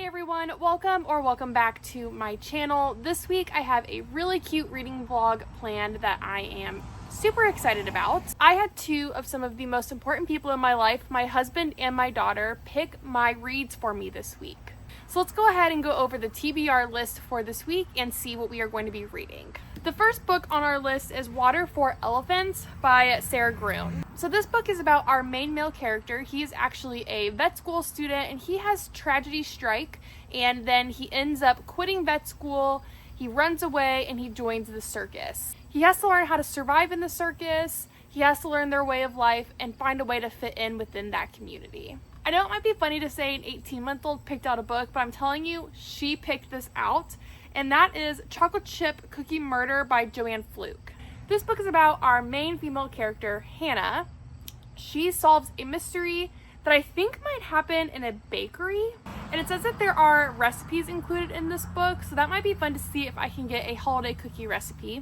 everyone, welcome back to my channel. This week I have a really cute reading vlog planned that I am super excited about. I had two of some of the most important people in my life, my husband and my daughter, pick my reads for me this week. So let's go ahead and go over the TBR list for this week and see what we are going to be reading. The first book on our list is Water for Elephants by Sarah Gruen. So this book is about our main male character. He is actually a vet school student and he has tragedy strike, and then he ends up quitting vet school, he runs away, and he joins the circus. He has to learn how to survive in the circus, he has to learn their way of life and find a way to fit in within that community. I know it might be funny to say an 18-month-old picked out a book, but I'm telling you, she picked this out, and that is Chocolate Chip Cookie Murder by Joanne Fluke. This book is about our main female character, Hannah. She solves a mystery that I think might happen in a bakery, and it says that there are recipes included in this book, so that might be fun to see if I can get a holiday cookie recipe.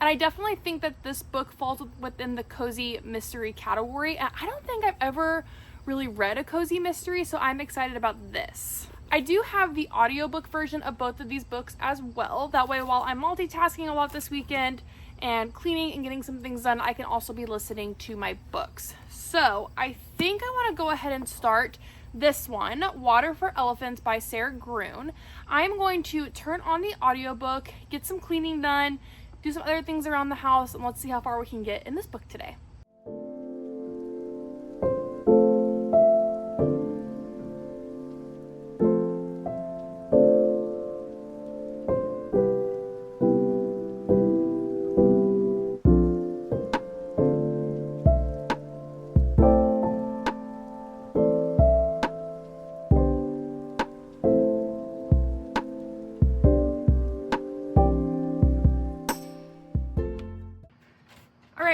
And I definitely think that this book falls within the cozy mystery category, and I don't think I've ever really read a cozy mystery, so I'm excited about this. I do have the audiobook version of both of these books as well. That way, while I'm multitasking a lot this weekend and cleaning and getting some things done, I can also be listening to my books. So I think I want to go ahead and start this one, Water for Elephants by Sarah Gruen. I'm going to turn on the audiobook, get some cleaning done, do some other things around the house, and let's see how far we can get in this book today.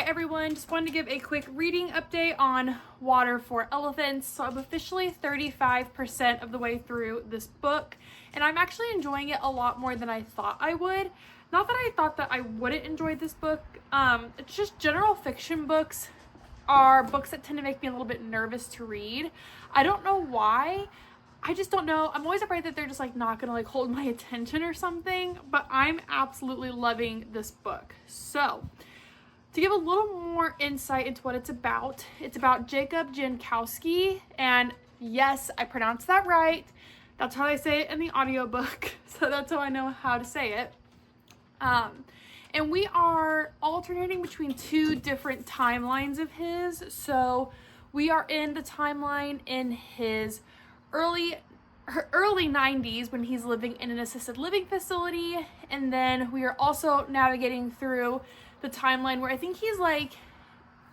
Everyone, just wanted to give a quick reading update on Water for Elephants. So I'm officially 35% of the way through this book, and I'm actually enjoying it a lot more than I thought I would. Not that I thought that I wouldn't enjoy this book. It's just general fiction books are books that tend to make me a little bit nervous to read. I don't know why. I just don't know. I'm always afraid that they're just not gonna hold my attention or something, but I'm absolutely loving this book. So to give a little more insight into what it's about Jacob Jankowski, and yes, I pronounced that right. That's how I say it in the audiobook, so that's how I know how to say it. And we are alternating between two different timelines of his. So we are in the timeline in his early 90s when he's living in an assisted living facility, and then we are also navigating through the timeline where I think he's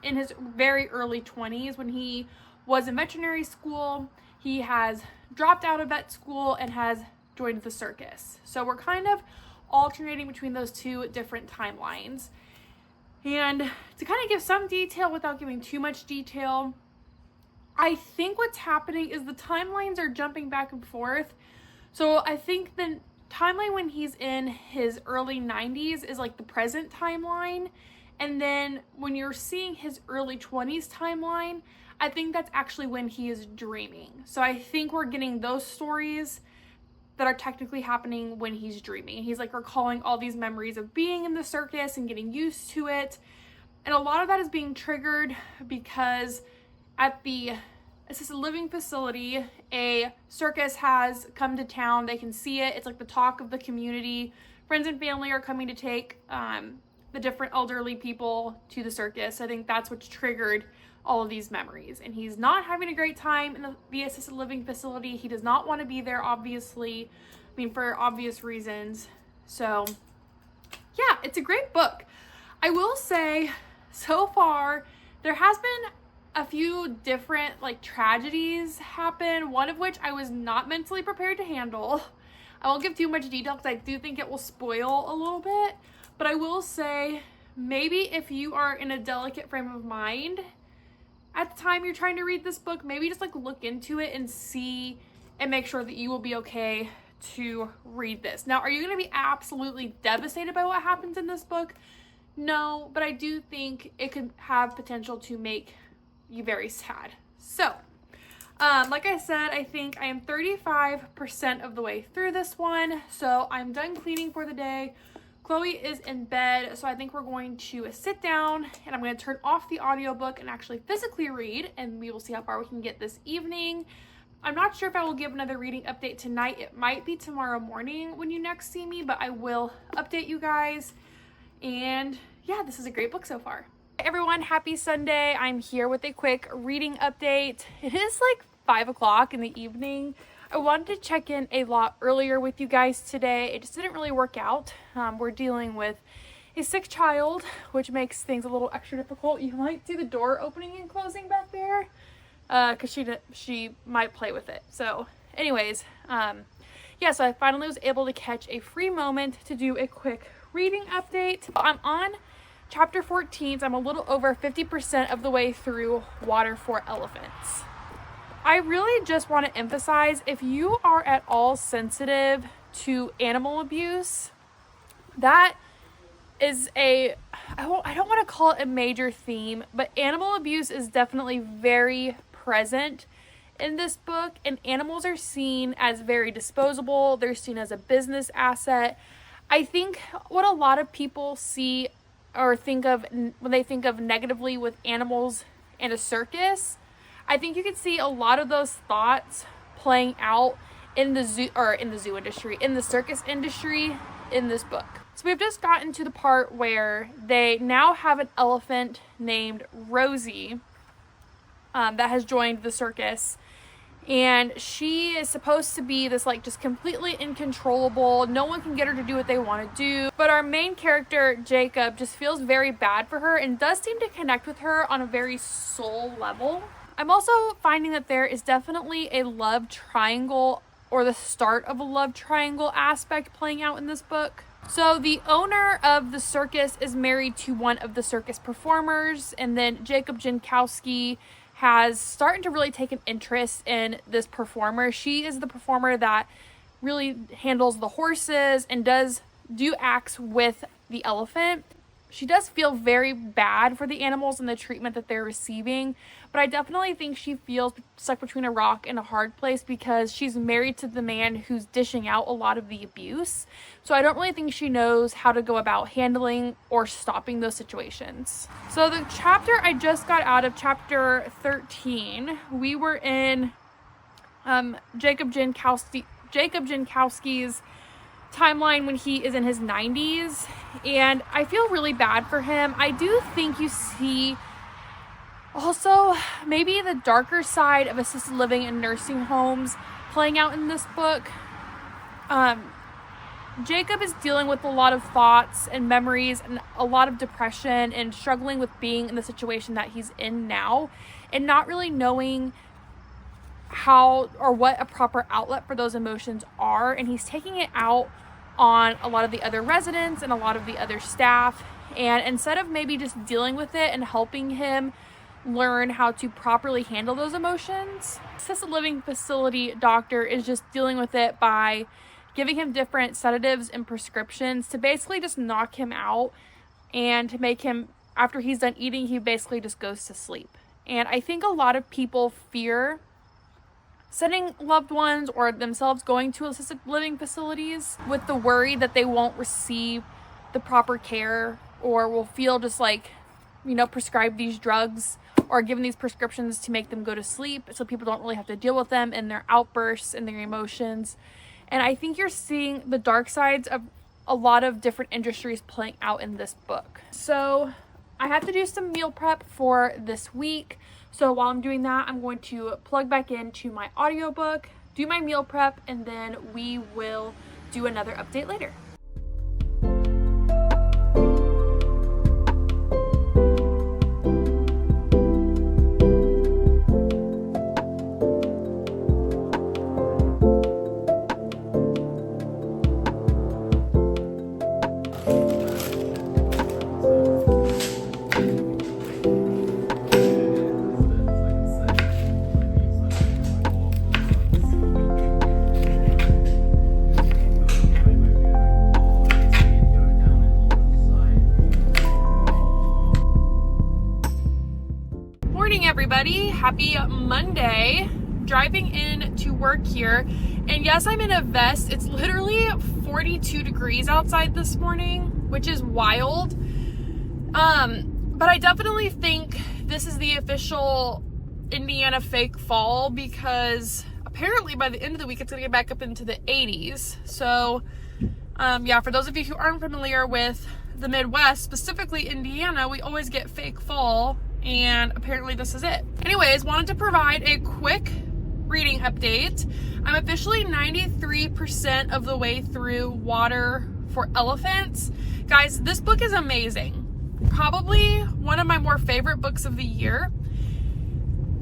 in his very early 20s when he was in veterinary school. He has dropped out of vet school and has joined the circus. So we're kind of alternating between those two different timelines. And to kind of give some detail without giving too much detail, I think what's happening is the timelines are jumping back and forth. So I think the timeline when he's in his early 90s is the present timeline, and then when you're seeing his early 20s timeline, I think that's actually when he is dreaming. So I think we're getting those stories that are technically happening when he's dreaming. He's recalling all these memories of being in the circus and getting used to it, and a lot of that is being triggered because at the assisted living facility, a circus has come to town. They can see it. It's the talk of the community. Friends and family are coming to take the different elderly people to the circus. I think that's what's triggered all of these memories. And he's not having a great time in the assisted living facility. He does not want to be there, obviously. For obvious reasons. So yeah, it's a great book. I will say, so far, there has been a few different tragedies happen, one of which I was not mentally prepared to handle. I won't give too much detail because I do think it will spoil a little bit, but I will say maybe if you are in a delicate frame of mind at the time you're trying to read this book, maybe just look into it and see and make sure that you will be okay to read this. Now, are you going to be absolutely devastated by what happens in this book? No, but I do think it could have potential to make you very sad. So Like I said, I think I am 35% of the way through this one, so I'm done cleaning for the day. Chloe is in bed, so I think we're going to sit down and I'm going to turn off the audiobook and actually physically read, and we will see how far we can get this evening. I'm not sure if I will give another reading update tonight. It might be tomorrow morning when you next see me, but I will update you guys. And yeah, this is a great book so far. Hey everyone, happy Sunday. I'm here with a quick reading update. It is like 5 o'clock in the evening. I wanted to check in a lot earlier with you guys today. It just didn't really work out. We're dealing with a sick child, which makes things a little extra difficult. You might see the door opening and closing back there because she might play with it. So anyways, yeah, so I finally was able to catch a free moment to do a quick reading update. I'm on chapter 14, so I'm a little over 50% of the way through Water for Elephants. I really just want to emphasize, if you are at all sensitive to animal abuse, that is I don't want to call it a major theme, but animal abuse is definitely very present in this book, and animals are seen as very disposable. They're seen as a business asset. I think what a lot of people see or think of when they think of negatively with animals and a circus, I think you can see a lot of those thoughts playing out in the circus industry in this book. So we've just gotten to the part where they now have an elephant named Rosie that has joined the circus. And she is supposed to be this like just completely uncontrollable. No one can get her to do what they want to do. But our main character, Jacob, just feels very bad for her and does seem to connect with her on a very soul level. I'm also finding that there is definitely a love triangle, or the start of a love triangle aspect playing out in this book. So the owner of the circus is married to one of the circus performers, and then Jacob Jankowski has started to really take an interest in this performer. She is the performer that really handles the horses and does do acts with the elephant. She does feel very bad for the animals and the treatment that they're receiving, but I definitely think she feels stuck between a rock and a hard place because she's married to the man who's dishing out a lot of the abuse. So I don't really think she knows how to go about handling or stopping those situations. So the chapter I just got out of, chapter 13, we were in Jacob Jankowski's timeline when he is in his 90s, and I feel really bad for him. I do think you see also maybe the darker side of assisted living and nursing homes playing out in this book. Jacob is dealing with a lot of thoughts and memories and a lot of depression and struggling with being in the situation that he's in now and not really knowing how or what a proper outlet for those emotions are, and he's taking it out on a lot of the other residents and a lot of the other staff. And instead of maybe just dealing with it and helping him learn how to properly handle those emotions, assisted living facility doctor is just dealing with it by giving him different sedatives and prescriptions to basically just knock him out and to make him, after he's done eating, he basically just goes to sleep. And I think a lot of people fear sending loved ones or themselves going to assisted living facilities with the worry that they won't receive the proper care or will feel just like, prescribed these drugs or given these prescriptions to make them go to sleep, so people don't really have to deal with them and their outbursts and their emotions. And I think you're seeing the dark sides of a lot of different industries playing out in this book. So I have to do some meal prep for this week. So while I'm doing that, I'm going to plug back into my audiobook, do my meal prep, and then we will do another update later. Everybody, happy Monday. driving in to work here, and yes, I'm in a vest. It's literally 42 degrees outside this morning, which is wild. But I definitely think this is the official Indiana fake fall, because apparently by the end of the week it's gonna get back up into the 80s. So yeah, for those of you who aren't familiar with the Midwest, specifically Indiana, we always get fake fall, and apparently this is it. Anyways, wanted to provide a quick reading update. I'm officially 93% of the way through Water for Elephants. Guys, this book is amazing. Probably one of my more favorite books of the year,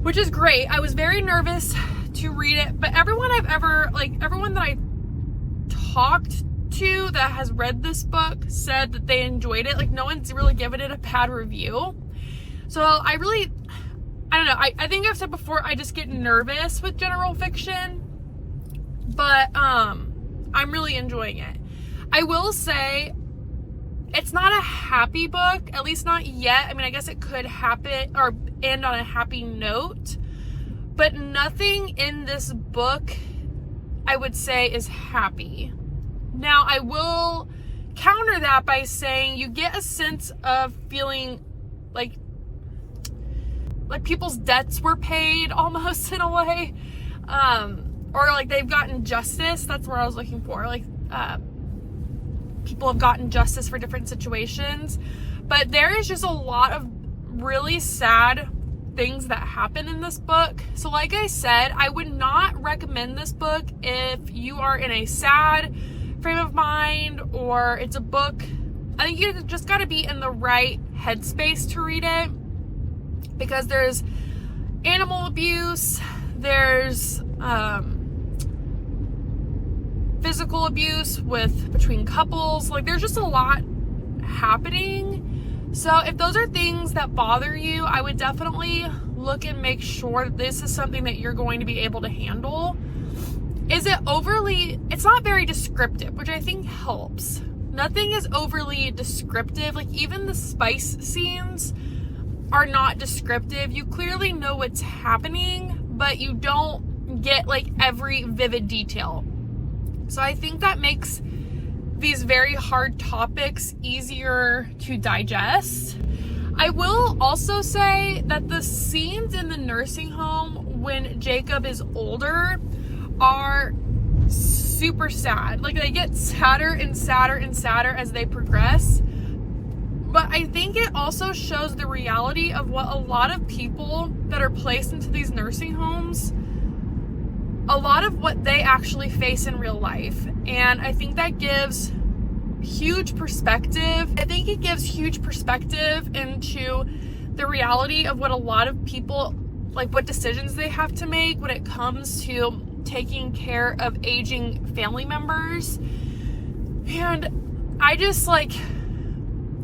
which is great. I was very nervous to read it, but everyone that I talked to that has read this book said that they enjoyed it. Like, no one's really given it a bad review. So I don't know. I think I've said before, I just get nervous with general fiction, but I'm really enjoying it. I will say it's not a happy book, at least not yet. I mean, I guess it could happen or end on a happy note, but nothing in this book I would say is happy. Now, I will counter that by saying you get a sense of feeling like people's debts were paid almost, in a way, or like they've gotten justice. That's where I was looking for. Like people have gotten justice for different situations, but there is just a lot of really sad things that happen in this book. So like I said, I would not recommend this book if you are in a sad frame of mind, or it's a book. I think you just got to be in the right headspace to read it, because there's animal abuse, there's physical abuse between couples. Like, there's just a lot happening. So if those are things that bother you, I would definitely look and make sure that this is something that you're going to be able to handle. Is it overly, it's not very descriptive, which I think helps. Nothing is overly descriptive. Like, even the spice scenes are not descriptive. You clearly know what's happening, but you don't get like every vivid detail. So I think that makes these very hard topics easier to digest. I will also say that the scenes in the nursing home when Jacob is older are super sad. Like, they get sadder and sadder and sadder as they progress. But I think it also shows the reality of what a lot of people that are placed into these nursing homes, a lot of what they actually face in real life. And I think that gives huge perspective. I think it gives huge perspective into the reality of what a lot of people, like, what decisions they have to make when it comes to taking care of aging family members. And I just, like,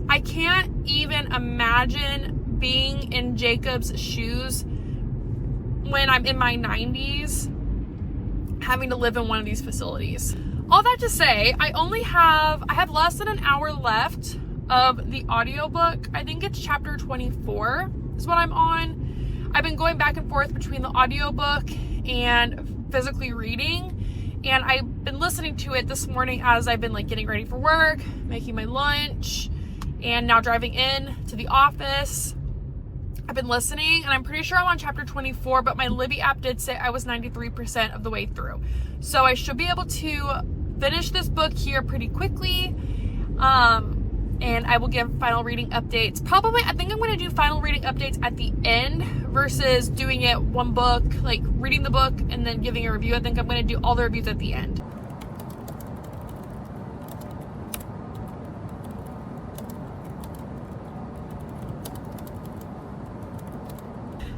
I can't even imagine being in Jacob's shoes when I'm in my 90s, having to live in one of these facilities. All that to say, I have less than an hour left of the audiobook. I think it's chapter 24 is what I'm on. I've been going back and forth between the audiobook and physically reading, and I've been listening to it this morning as I've been, like, getting ready for work, making my lunch, and now driving in to the office. I've been listening, and I'm pretty sure I'm on chapter 24, but my Libby app did say I was 93% of the way through. So I should be able to finish this book here pretty quickly. And I will give final reading updates. Probably, I think I'm going to do final reading updates at the end versus doing it one book, like reading the book and then giving a review. I think I'm going to do all the reviews at the end.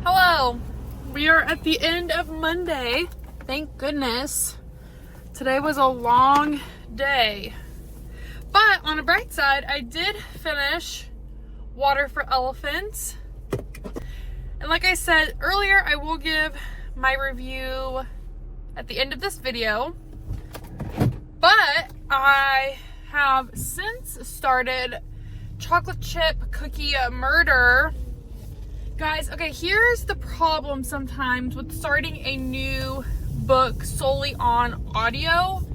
Hello, we are at the end of Monday. Thank goodness. Today was a long day. But on a bright side, I did finish Water for Elephants. And like I said earlier, I will give my review at the end of this video. But I have since started Chocolate Chip Cookie Murder Guys, okay, here's the problem sometimes with starting a new book solely on audio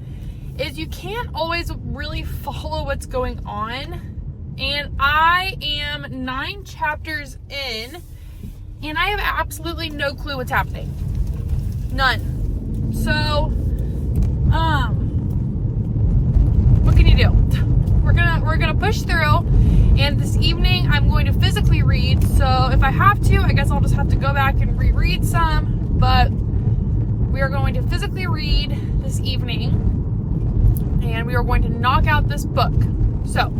is you can't always really follow what's going on. And I am 9 chapters in and I have absolutely no clue what's happening. None. So, what can you do? We're gonna push through, and this evening I'm going to physically read. So if I have to, I guess I'll just have to go back and reread some, but we are going to physically read this evening, and we are going to knock out this book. So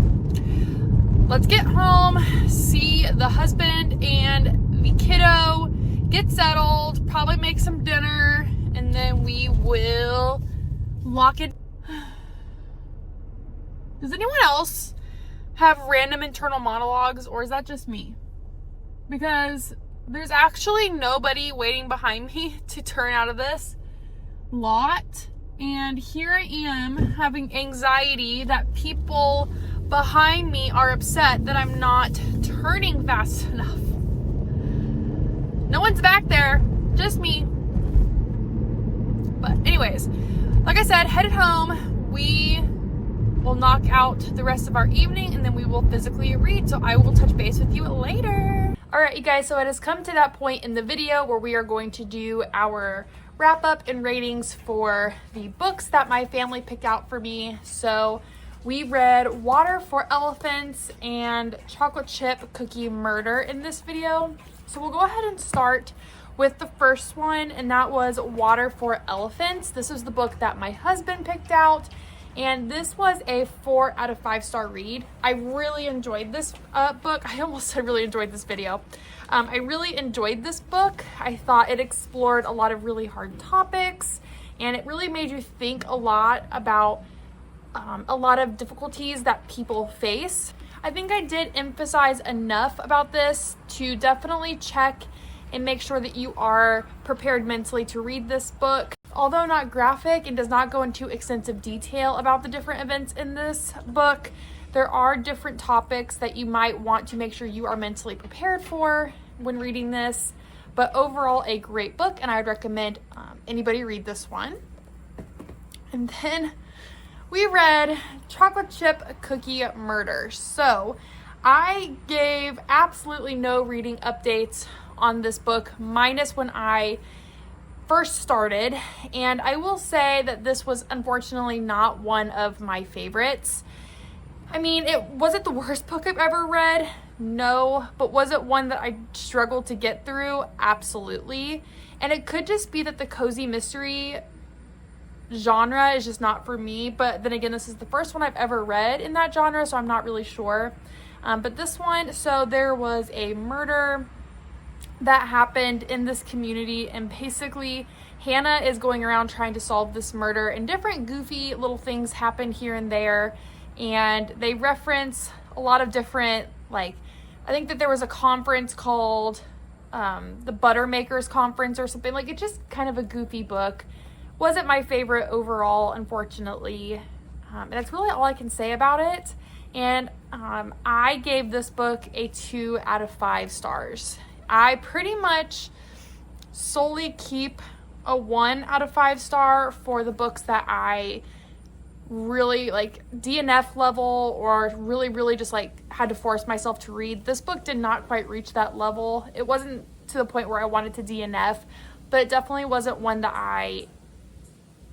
let's get home, see the husband and the kiddo, get settled, probably make some dinner, and then we will lock it. Does anyone else have random internal monologues, or is that just me? Because there's actually nobody waiting behind me to turn out of this lot. And here I am having anxiety that people behind me are upset that I'm not turning fast enough. No one's back there, just me. But anyways, like I said, headed home. We will knock out the rest of our evening, and then we will physically read. So I will touch base with you later. All right, you guys, so it has come to that point in the video where we are going to do our wrap up and ratings for the books that my family picked out for me. So we read Water for Elephants and Chocolate Chip Cookie Murder in this video. So we'll go ahead and start with the first one, and that was Water for Elephants. This was the book that my husband picked out, and this was a 4 out of 5 star read. I really enjoyed this book. I almost said really enjoyed this video. I really enjoyed this book. I thought it explored a lot of really hard topics, and it really made you think a lot about a lot of difficulties that people face. I think I did emphasize enough about this to definitely check and make sure that you are prepared mentally to read this book. Although not graphic and does not go into extensive detail about the different events in this book, there are different topics that you might want to make sure you are mentally prepared for when reading this. But overall, a great book, and I would recommend anybody read this one. And then we read Chocolate Chip Cookie Murder. So I gave absolutely no reading updates on this book, minus when I first started, and I will say that this was unfortunately not one of my favorites. I mean, was it the worst book I've ever read? No, but was it one that I struggled to get through? Absolutely. And it could just be that the cozy mystery genre is just not for me, but then again, this is the first one I've ever read in that genre, so I'm not really sure. But this one, so there was a murder that happened in this community, and basically Hannah is going around trying to solve this murder, and different goofy little things happen here and there, and they reference a lot of different, like, I think that there was a conference called the Butter Makers Conference or something. Like, it's just kind of a goofy book. Wasn't my favorite overall, unfortunately, and that's really all I can say about it. And I gave this book a 2 out of 5 stars. I pretty much solely keep a 1 out of 5 star for the books that I really like, DNF level, or really just like had to force myself to read. This book did not quite reach that level. It wasn't to the point where I wanted to DNF, but it definitely wasn't one that I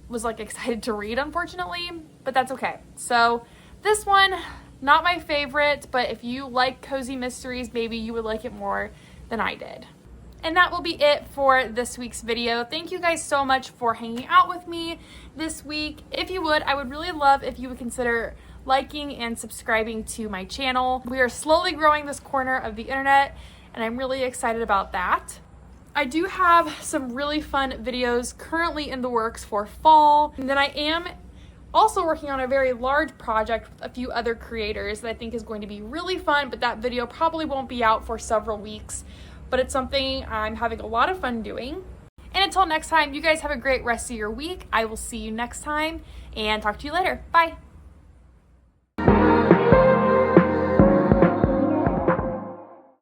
was like excited to read, unfortunately, but that's okay. So this one, not my favorite, but if you like cozy mysteries, maybe you would like it more than I did. And that will be it for this week's video. Thank you guys so much for hanging out with me this week. If you would, I would really love if you would consider liking and subscribing to my channel. We are slowly growing this corner of the internet, and I'm really excited about that. I do have some really fun videos currently in the works for fall, and then I am also working on a very large project with a few other creators that I think is going to be really fun, but that video probably won't be out for several weeks, but it's something I'm having a lot of fun doing. And until next time, you guys have a great rest of your week. I will see you next time and talk to you later. Bye.